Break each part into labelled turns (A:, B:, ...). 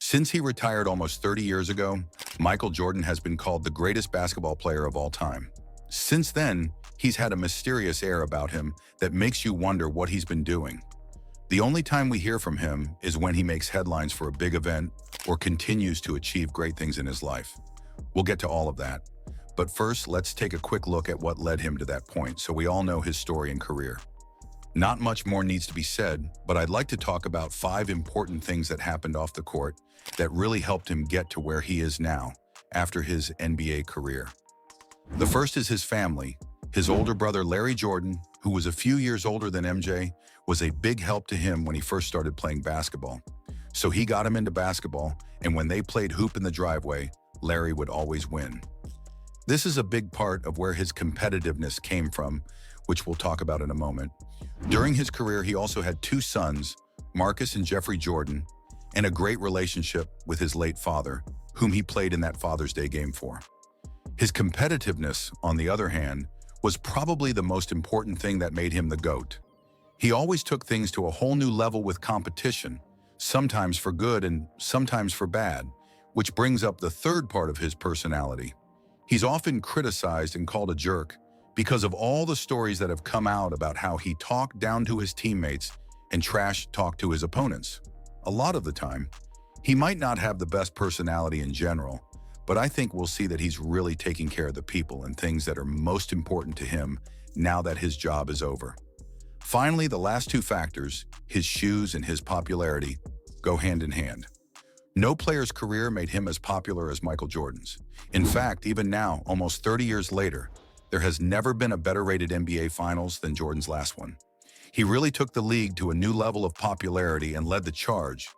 A: Since he retired almost 30 years ago, Michael Jordan has been called the greatest basketball player of all time. Since then, he's had a mysterious air about him that makes you wonder what he's been doing. The only time we hear from him is when he makes headlines for a big event or continues to achieve great things in his life. We'll get to all of that. But first, let's take a quick look at what led him to that point so we all know his story and career. Not much more needs to be said, but I'd like to talk about 5 important things that happened off the court that really helped him get to where he is now after his NBA career. The first is his family. His older brother Larry Jordan, who was a few years older than MJ, was a big help to him when he first started playing basketball. So he got him into basketball, and when they played hoop in the driveway, Larry would always win. This is a big part of where his competitiveness came from, which we'll talk about in a moment. During his career, he also had 2 sons, Marcus and Jeffrey Jordan, and a great relationship with his late father, whom he played in that Father's Day game for. His competitiveness, on the other hand, was probably the most important thing that made him the GOAT. He always took things to a whole new level with competition, sometimes for good and sometimes for bad, which brings up the third part of his personality. He's often criticized and called a jerk because of all the stories that have come out about how he talked down to his teammates and trash talked to his opponents. A lot of the time, he might not have the best personality in general, but I think we'll see that he's really taking care of the people and things that are most important to him now that his job is over. Finally, the last 2 factors, his shoes and his popularity, go hand in hand. No player's career made him as popular as Michael Jordan's. In fact, even now, almost 30 years later, there has never been a better-rated NBA Finals than Jordan's last one. He really took the league to a new level of popularity and led the charge,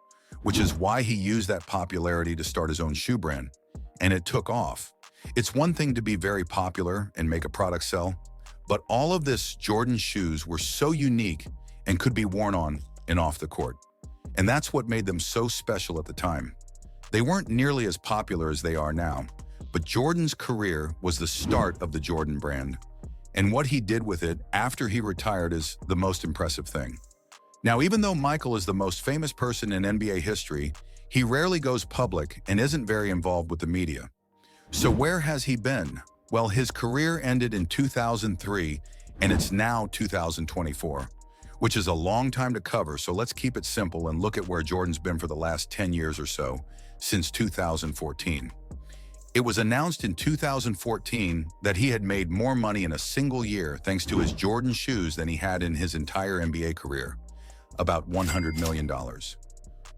A: which is why he used that popularity to start his own shoe brand. And it took off. It's one thing to be very popular and make a product sell, but all of this Jordan shoes were so unique and could be worn on and off the court. And that's what made them so special at the time. They weren't nearly as popular as they are now, but Jordan's career was the start of the Jordan brand. And what he did with it after he retired is the most impressive thing. Now, even though Michael is the most famous person in NBA history, he rarely goes public and isn't very involved with the media. So where has he been? Well, his career ended in 2003, and it's now 2024, which is a long time to cover, so let's keep it simple and look at where Jordan's been for the last 10 years or so, since 2014. It was announced in 2014 that he had made more money in a single year thanks to his Jordan shoes than he had in his entire NBA career, about $100 million.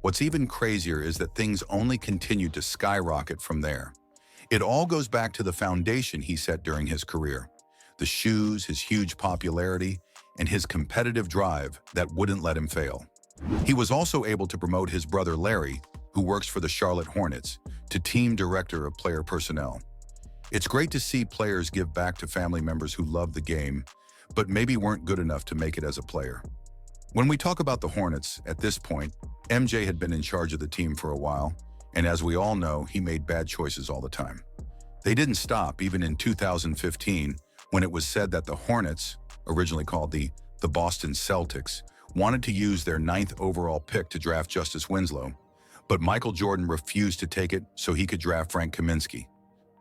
A: What's even crazier is that things only continued to skyrocket from there. It all goes back to the foundation he set during his career, the shoes, his huge popularity, and his competitive drive that wouldn't let him fail. He was also able to promote his brother Larry, who works for the Charlotte Hornets, to team director of player personnel. It's great to see players give back to family members who love the game, but maybe weren't good enough to make it as a player. When we talk about the Hornets, at this point, MJ had been in charge of the team for a while, and as we all know, he made bad choices all the time. They didn't stop even in 2015, when it was said that the Hornets, originally called the Boston Celtics, wanted to use their 9th overall pick to draft Justice Winslow, but Michael Jordan refused to take it so he could draft Frank Kaminsky.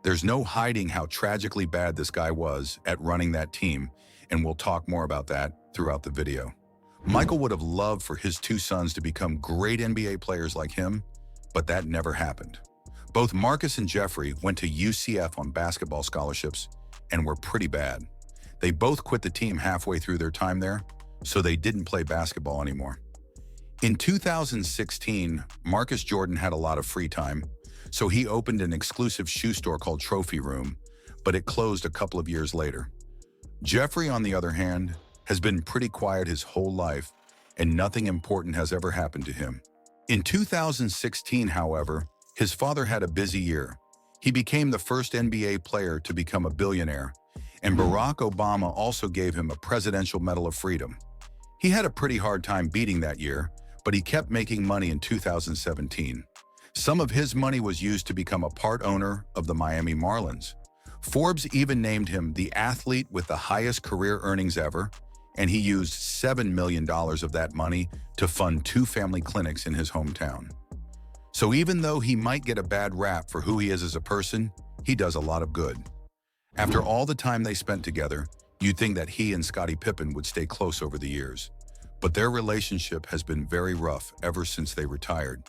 A: There's no hiding how tragically bad this guy was at running that team, and we'll talk more about that throughout the video. Michael would have loved for his 2 sons to become great NBA players like him, but that never happened. Both Marcus and Jeffrey went to UCF on basketball scholarships and were pretty bad. They both quit the team halfway through their time there, so they didn't play basketball anymore. In 2016, Marcus Jordan had a lot of free time, so he opened an exclusive shoe store called Trophy Room, but it closed a couple of years later. Jeffrey, on the other hand, has been pretty quiet his whole life, and nothing important has ever happened to him. In 2016, however, his father had a busy year. He became the first NBA player to become a billionaire, and Barack Obama also gave him a Presidential Medal of Freedom. He had a pretty hard time beating that year, but he kept making money in 2017. Some of his money was used to become a part owner of the Miami Marlins. Forbes even named him the athlete with the highest career earnings ever, and he used $7 million of that money to fund 2 family clinics in his hometown. So even though he might get a bad rap for who he is as a person, he does a lot of good. After all the time they spent together, you'd think that he and Scottie Pippen would stay close over the years. But their relationship has been very rough ever since they retired.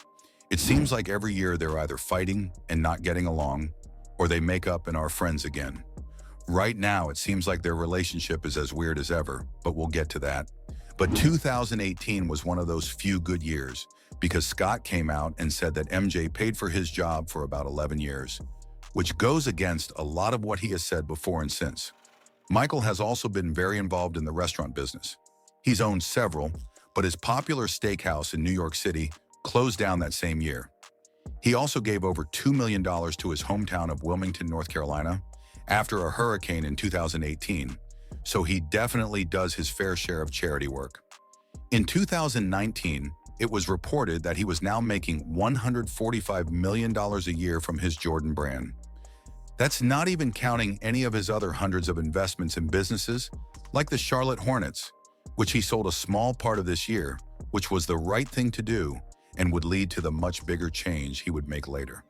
A: It seems like every year they're either fighting and not getting along, or they make up and are friends again. Right now, it seems like their relationship is as weird as ever, but we'll get to that. But 2018 was one of those few good years, because Scott came out and said that MJ paid for his job for about 11 years, which goes against a lot of what he has said before and since. Michael has also been very involved in the restaurant business. He's owned several, but his popular steakhouse in New York City closed down that same year. He also gave over $2 million to his hometown of Wilmington, North Carolina, after a hurricane in 2018, so he definitely does his fair share of charity work. In 2019, it was reported that he was now making $145 million a year from his Jordan brand. That's not even counting any of his other hundreds of investments in businesses, like the Charlotte Hornets, which he sold a small part of this year, which was the right thing to do and would lead to the much bigger change he would make later.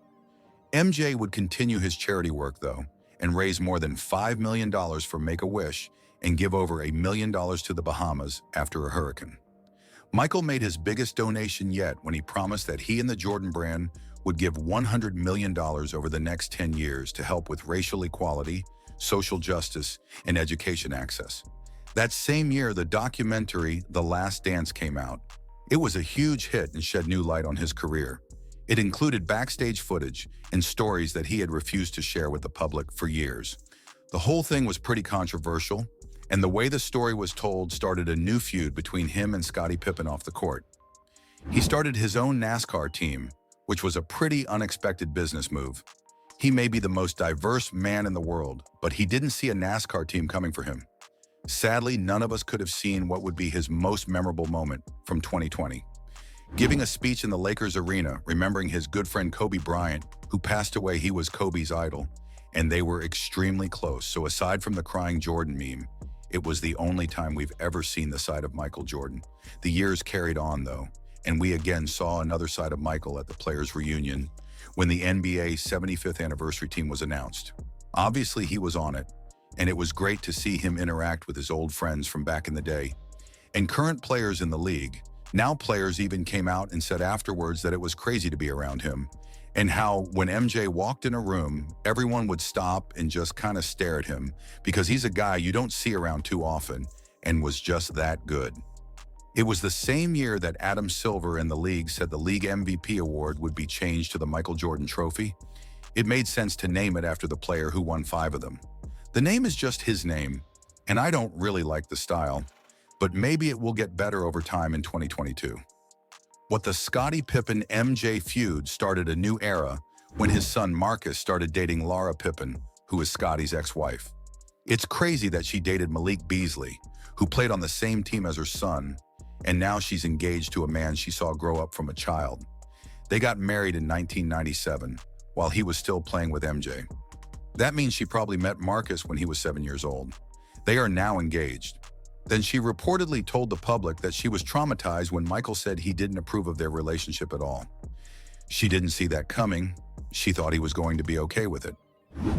A: MJ would continue his charity work, though, and raise more than $5 million for Make-A-Wish and give over $1 million to the Bahamas after a hurricane. Michael made his biggest donation yet when he promised that he and the Jordan brand would give $100 million over the next 10 years to help with racial equality, social justice, and education access. That same year, the documentary The Last Dance came out. It was a huge hit and shed new light on his career. It included backstage footage and stories that he had refused to share with the public for years. The whole thing was pretty controversial, and the way the story was told started a new feud between him and Scottie Pippen off the court. He started his own NASCAR team, which was a pretty unexpected business move. He may be the most diverse man in the world, but he didn't see a NASCAR team coming for him. Sadly, none of us could have seen what would be his most memorable moment from 2020. Giving a speech in the Lakers arena, remembering his good friend Kobe Bryant, who passed away. He was Kobe's idol, and they were extremely close. So aside from the crying Jordan meme, it was the only time we've ever seen the side of Michael Jordan. The years carried on, though, and we again saw another side of Michael at the Players' Reunion when the NBA 75th anniversary team was announced. Obviously, he was on it, and it was great to see him interact with his old friends from back in the day and current players in the league. Now players even came out and said afterwards that it was crazy to be around him, and how when MJ walked in a room, everyone would stop and just kind of stare at him because he's a guy you don't see around too often and was just that good. It was the same year that Adam Silver and the league said the league MVP award would be changed to the Michael Jordan Trophy. It made sense to name it after the player who won 5 of them. The name is just his name, and I don't really like the style, but maybe it will get better over time in 2022. What the Scottie Pippen MJ feud started a new era when his son Marcus started dating Laura Pippen, who is Scottie's ex-wife. It's crazy that she dated Malik Beasley, who played on the same team as her son, and now she's engaged to a man she saw grow up from a child. They got married in 1997, while he was still playing with MJ. That means she probably met Marcus when he was 7 years old. They are now engaged. Then she reportedly told the public that she was traumatized when Michael said he didn't approve of their relationship at all. She didn't see that coming. She thought he was going to be okay with it.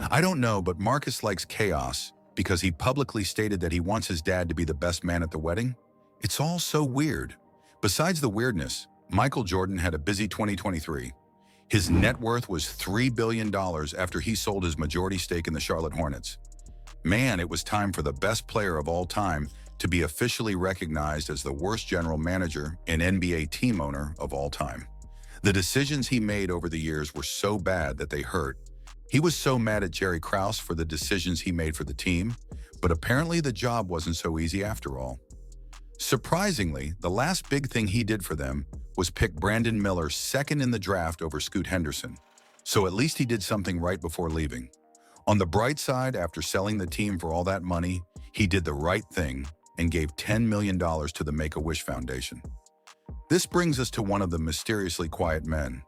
A: I don't know, but Marcus likes chaos because he publicly stated that he wants his dad to be the best man at the wedding. It's all so weird. Besides the weirdness, Michael Jordan had a busy 2023. His net worth was $3 billion after he sold his majority stake in the Charlotte Hornets. Man, it was time for the best player of all time to be officially recognized as the worst general manager and NBA team owner of all time. The decisions he made over the years were so bad that they hurt. He was so mad at Jerry Krause for the decisions he made for the team, but apparently the job wasn't so easy after all. Surprisingly, the last big thing he did for them was pick Brandon Miller second in the draft over Scoot Henderson, so at least he did something right before leaving. On the bright side, after selling the team for all that money, he did the right thing and gave $10 million to the Make-A-Wish Foundation. This brings us to one of the mysteriously quiet men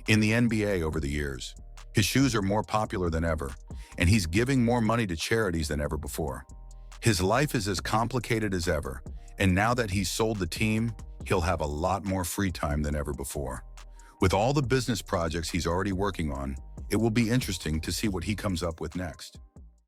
A: in the NBA over the years. His shoes are more popular than ever, and he's giving more money to charities than ever before. His life is as complicated as ever, and now that he's sold the team, he'll have a lot more free time than ever before. With all the business projects he's already working on, it will be interesting to see what he comes up with next.